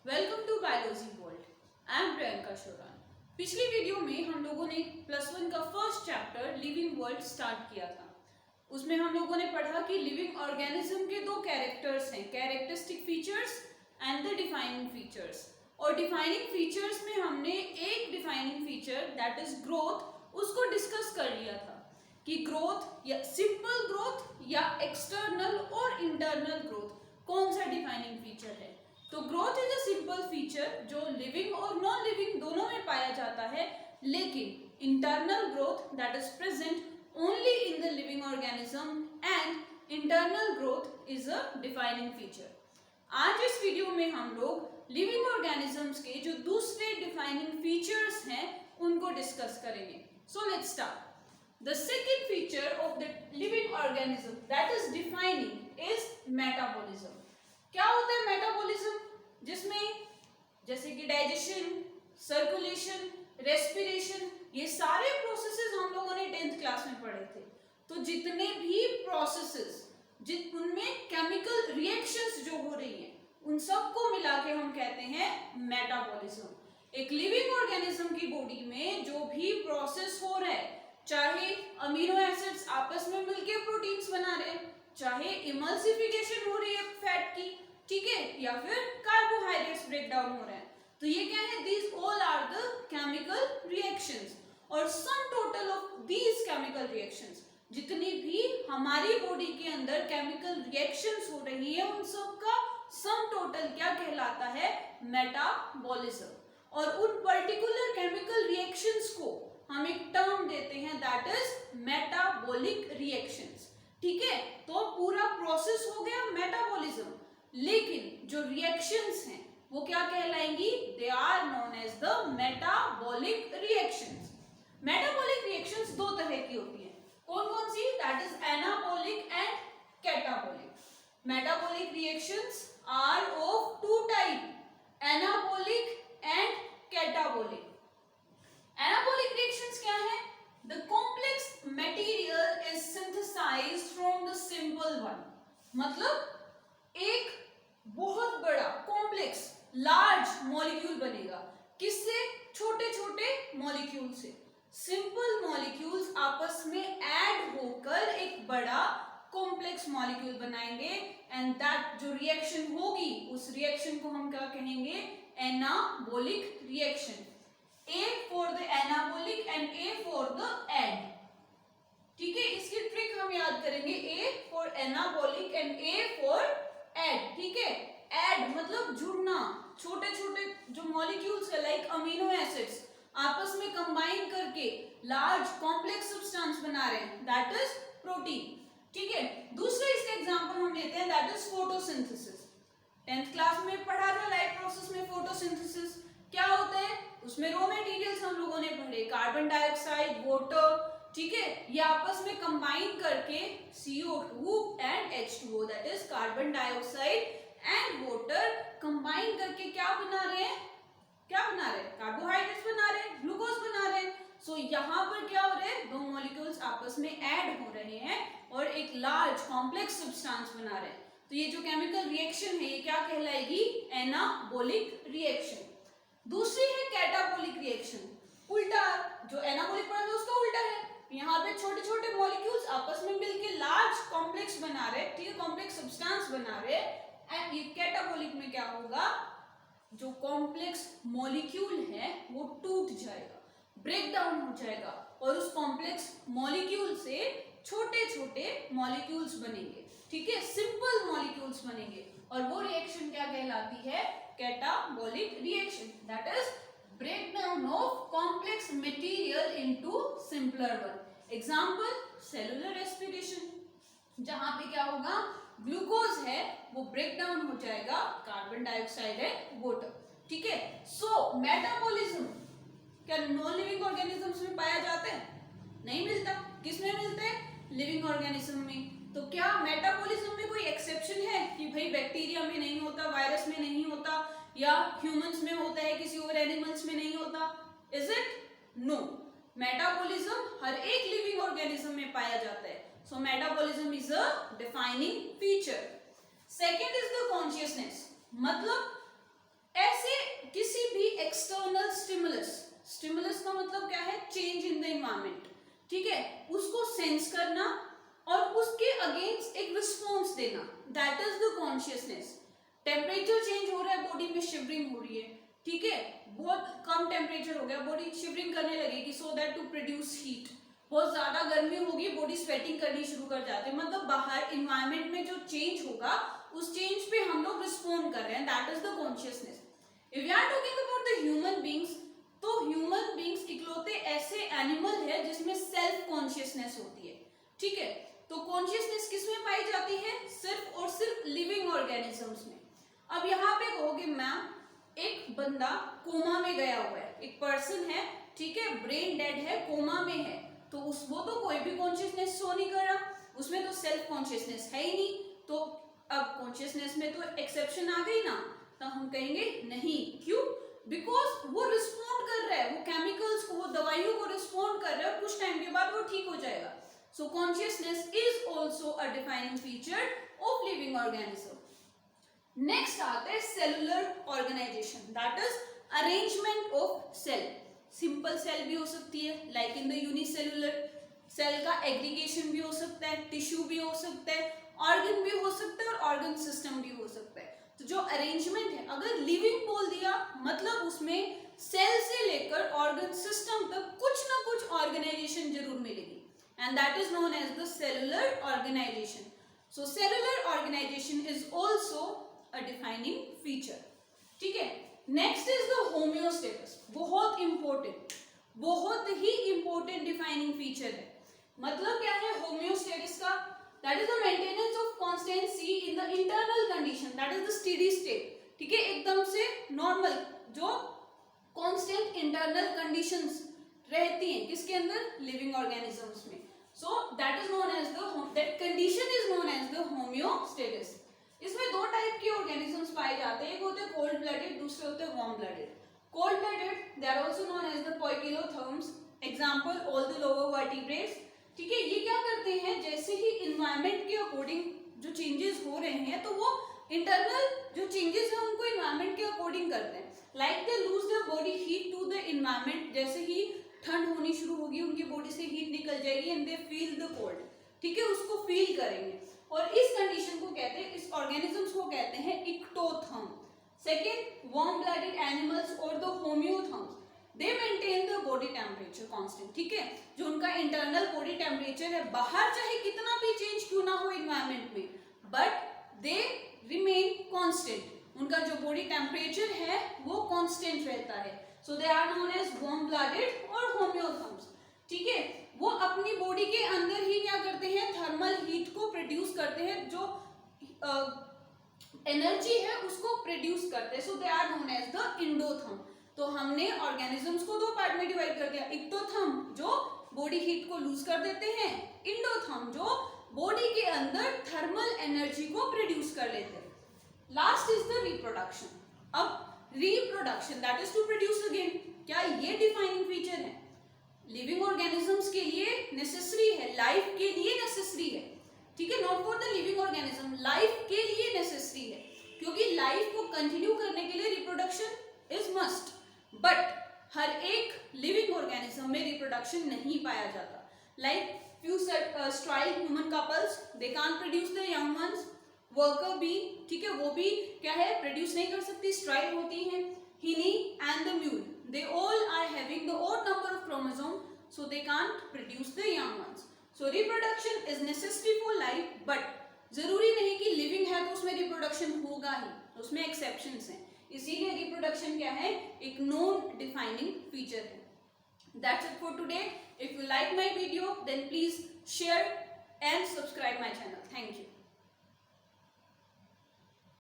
Welcome to biology world. I am Priyanka Shoran. पिछली video में हम लोगों ने +1 का first chapter living world start किया था। उसमें हम लोगों ने पढ़ा कि लिविंग ऑर्गेनिज्म के दो कैरेक्टर्स हैं, characteristic features and the defining features. और डिफाइनिंग फीचर्स में हमने एक defining feature that is growth, उसको डिस्कस कर लिया था कि ग्रोथ या सिंपल ग्रोथ या एक्सटर्नल और इंटरनल ग्रोथ कौन सा डिफाइनिंग फीचर है। तो growth is a simple feature जो लिविंग और नॉन लिविंग दोनों में पाया जाता है, लेकिन internal growth that is present only in the living organism and internal growth is a defining feature. आज इस वीडियो में हम लोग लिविंग ऑर्गेनिजम्स के जो दूसरे डिफाइनिंग फीचर्स हैं उनको डिस्कस करेंगे। So let's start. The second feature of the living organism that is defining is metabolism. क्या होता है मेटाबॉलिज्म? जिसमें जैसे कि डाइजेशन, सर्कुलेशन, रेस्पिरेशन, ये सारे प्रोसेसेस हम लोगों ने 10th क्लास में पढ़े थे। तो जितने भी प्रोसेसेस उनमें केमिकल रिएक्शंस जो हो रही हैं उन सबको मिला के हम कहते हैं मेटाबॉलिज्म। एक लिविंग ऑर्गेनिज्म की बॉडी में जो भी प्रोसेस हो रहा है, चाहे अमीनो एसिड्स आपस में मिलकर प्रोटीन्स बना रहे हैं, चाहे इमल्सिफिकेशन हो रही है फैट की, ठीक है, या फिर कार्बोहाइड्रेट्स ब्रेक डाउन हो रहे हैं, तो ये क्या है? These all are the chemical reactions. और sum total of these chemical reactions, जितनी भी हमारी बॉडी के अंदर केमिकल रिएक्शंस हो रही है उन सब का सम टोटल क्या कहलाता है? मेटाबॉलिज्म। और उन पर्टिकुलर केमिकल रिएक्शंस को हम एक टर्म देते हैं दैट इज मेटाबॉलिक रिएक्शंस। ठीक है, तो पूरा प्रोसेस हो गया मेटाबॉलिज्म, लेकिन जो रिएक्शंस हैं वो क्या कहलाएंगी? They are known as the metabolic reactions. Metabolic reactions दो तरह की होती हैं। कौन कौन सी? That is anabolic and catabolic. Metabolic reactions are of two type, anabolic and catabolic. Anabolic reactions क्या है? The complex material is synthesised from the simple one. मतलब एक बहुत बड़ा कॉम्प्लेक्स लार्ज मॉलिक्यूल बनेगा। किससे? छोटे छोटे मॉलिक्यूल से। सिंपल मॉलिक्यूल्स आपस में ऐड होकर एक बड़ा कॉम्प्लेक्स मॉलिक्यूल बनाएंगे एंड दैट जो रिएक्शन होगी उस रिएक्शन को हम क्या कहेंगे? Anabolic reaction. A for the anabolic and A for the add. ठीक है, इसकी ट्रिक हम याद करेंगे। A for anabolic and A for add। ठीक है, add मतलब जुड़ना, छोटे छोटे जो मॉलिक्यूल्स है लाइक अमीनो एसिड्स आपस में कंबाइन करके लार्ज कॉम्प्लेक्स सब्सटेंस बना रहे हैं, दैट इज प्रोटीन। ठीक है, दूसरे इसका एग्जांपल हम लेते हैं that is photosynthesis. 10th class में पढ़ा था लाइट प्रोसेस में फोटोसिंथेसिस क्या होता है। उसमें रॉ मटेरियल्स हम लोगों ने पढ़े, कार्बन डाइऑक्साइड, वाटर, ठीक है, ये आपस में कंबाइन करके CO2 and H2O that is carbon dioxide and water combine करके क्या बना रहे हैं? क्या बना रहे हैं? कार्बोहाइड्रेट्स बना रहे हैं, ग्लूकोज बना रहे हैं। सो यहाँ पर क्या हो रहा है? दो मॉलिक्यूल्स आपस में ऐड हो रहे हैं और एक लार्ज कॉम्प्लेक्स सब्सटेंस बना रहे हैं। तो ये जो केमिकल रिएक्शन है ये क्या कहलाएगी? Anabolic reaction. दूसरी है कैटाबॉलिक रिएक्शन। उल्टा, जो एनाबॉलिक पढ़ा था उसका उल्टा है। यहाँ पे छोटे छोटे मॉलिक्यूल्स आपस में मिलकर लार्ज कॉम्प्लेक्स बना रहे, ठीक है, कॉम्प्लेक्स सब्सटेंस बना रहे। एंड ये कैटाबॉलिक में क्या होगा? जो कॉम्प्लेक्स मॉलिक्यूल है वो टूट जाएगा, ब्रेक डाउन हो जाएगा और उस कॉम्प्लेक्स मॉलिक्यूल से छोटे छोटे मॉलिक्यूल्स बनेंगे, ठीक है, सिंपल मॉलिक्यूल्स बनेंगे। और वो रिएक्शन क्या कहलाती है? Catabolic reaction. That is breakdown of complex material into simpler one. Example cellular respiration, जहां पे क्या होगा? ग्लूकोज है वो ब्रेक डाउन हो जाएगा, कार्बन डाइऑक्साइड है, वाटर। ठीक है, सो मेटाबॉलिज्म क्या नॉन लिविंग ऑर्गेनिजम्स में पाया जाता है? नहीं मिलता। किस में मिलता है? लिविंग ऑर्गेनिज्म में। तो क्या मेटाबॉलिज्म में कोई एक्सेप्शन है कि भाई बैक्टीरिया में नहीं होता, वायरस में नहीं होता, या ह्यूमंस में होता है, किसी और एनिमल्स में नहीं होता? Is it? नो। मेटाबॉलिज्म हर एक लिविंग ऑर्गेनिज्म में पाया जाता है। So metabolism is a defining feature. Second is the consciousness. मतलब ऐसे किसी भी एक्सटर्नल स्टिमुलस का मतलब क्या है, चेंज इन द इन्वायरमेंट, ठीक है, उसको सेंस करना और उसके अगेंस्ट एक रिस्पॉन्स देना, that is the consciousness. Temperature change हो रहा है, बॉडी में शिवरिंग हो रही है, ठीक है, बहुत कम टेम्परेचर हो गया, बॉडी शिवरिंग करने लगेगी, so that to produce heat. बहुत ज्यादा गर्मी होगी, बॉडी स्वेटिंग करनी शुरू कर जाते हैं, मतलब बाहर इन्वायरमेंट में जो चेंज होगा उस चेंज पे हम लोग रिस्पॉन्ड कर रहे हैं, that is the consciousness. If we are talking about the human beings, तो ह्यूमन बींग्स इकलौते ऐसे एनिमल है जिसमें सेल्फ कॉन्शियसनेस होती है, ठीक है। तो कॉन्शियसनेस किसमें पाई जाती है, सिर्फ और सिर्फ लिविंग ऑर्गेनिजम्स में। अब यहाँ पे कहोगे मैम एक बंदा कोमा में गया हुआ है, एक पर्सन है, ठीक है, ब्रेन डेड है, कोमा में है, तो वो तो कोई भी कॉन्शियसनेस शो नहीं कर रहा, उसमें तो सेल्फ कॉन्शियसनेस है ही नहीं। तो अब कॉन्शियसनेस में तो एक्सेप्शन आ गई ना, तो हम कहेंगे नहीं, क्यों, बिकॉज वो रिस्पॉन्ड कर रहा है, वो केमिकल्स को, वो दवाइयों को रिस्पॉन्ड कर रहा है और कुछ टाइम के बाद वो ठीक हो जाएगा। So consciousness is also a defining feature of living organism. Next आता है cellular organization, that is arrangement of cell. Simple cell भी हो सकती है, like in the unicellular cell का एग्रीगेशन भी हो सकता है, टिश्यू भी हो सकता है, ऑर्गन भी हो सकता है और ऑर्गन सिस्टम भी हो सकता है। तो जो अरेंजमेंट है, अगर लिविंग बोल दिया मतलब उसमें सेल से लेकर ऑर्गन सिस्टम तक कुछ ना कुछ ऑर्गेनाइजेशन जरूर मिलेगी, and that is known as the cellular organization. So cellular organization is also a defining feature, ठीक है। नेक्स्ट इज द होम्योस्टेसिस, बहुत इंपॉर्टेंट, बहुत ही इंपॉर्टेंट डिफाइनिंग फीचर है। मतलब क्या है होम्योस्टेसिस का, that is the maintenance of constancy in the internal condition, that is the steady state, ठीक है, एकदम से नॉर्मल जो कांस्टेंट इंटरनल कंडीशंस रहती हैं किसके अंदर, लिविंग ऑर्गेनिजम्स में। So that is known as the, that condition is known as the homeostasis. इसमें दो टाइप के ऑर्गेनिजम्स पाए जाते हैं, एक होते हैं कोल्ड ब्लडेड, दूसरे होते हैं warm blooded. Cold blooded they are also known as the poikilotherms, example all the lower vertebrates, ठीक है। ये क्या करते हैं, जैसे ही इन्वायरमेंट के अकॉर्डिंग जो चेंजेस हो रहे हैं तो वो इंटरनल जो चेंजेस हैं उनको इन्वायरमेंट के अकॉर्डिंग करते हैं, like they lose their body heat to the environment, जैसे ही ठंड होनी शुरू होगी उनकी बॉडी से हीट निकल जाएगी and they feel the cold, ठीक है, उसको फील करेंगे। और इस कंडीशन को कहते हैं, इस ऑर्गेनिजम्स को कहते हैं इक्टोथर्म। सेकेंड, वार्म ब्लडेड एनिमल्स और the homeotherms, they maintain the body temperature constant, ठीक है, जो उनका इंटरनल बॉडी टेम्परेचर है, बाहर चाहे कितना भी चेंज क्यों ना हो इन्वायरमेंट में, बट दे रिमेन कांस्टेंट, उनका जो बॉडी टेम्परेचर है वो कांस्टेंट रहता है। So they are known as warm blooded और होम्योथर्म्स, ठीक है। वो अपनी बॉडी के अंदर ही क्या करते हैं, थर्मल हीट को प्रोड्यूस करते हैं, जो एनर्जी है उसको प्रोड्यूस करते हैं। So they are known as the endotherm. तो हमने ऑर्गेनिजम्स को दो पार्ट में डिवाइड कर दिया, इक्टोथर्म जो बॉडी हीट को लूज कर देते हैं, इंडोथर्म जो बॉडी के अंदर थर्मल एनर्जी को प्रोड्यूस कर लेते हैं। Last is the reproduction. अब reproduction that is to produce again, क्या ये डिफाइनिंग फीचर है, लिविंग ऑर्गेनिजम्स के लिए नेसेसरी है, लाइफ के लिए नेसेसरी है, ठीक है, not for the living organism, life के लिए नेसेसरी है, क्योंकि लाइफ को कंटिन्यू करने के लिए रिप्रोडक्शन इज मस्ट, बट हर एक लिविंग ऑर्गेनिज्म में रिप्रोडक्शन नहीं पाया जाता। Like few स्ट्राइल human couples, they can't produce the young ones, worker bee, ठीक है, वो भी क्या है, प्रोड्यूस नहीं कर सकती, स्ट्राइल होती है, हिनी and the mule, they all are having the odd number of chromosomes, so they can't produce the young ones. So reproduction is necessary for life, but जरूरी नहीं कि लिविंग है तो उसमें रिप्रोडक्शन होगा ही, उसमें एक्सेप्शंस हैं, इसीलिए रिप्रोडक्शन क्या है, एक नॉन डिफाइनिंग फीचर है। That's it for today. If you like my video, then please share and subscribe my channel. Thank you.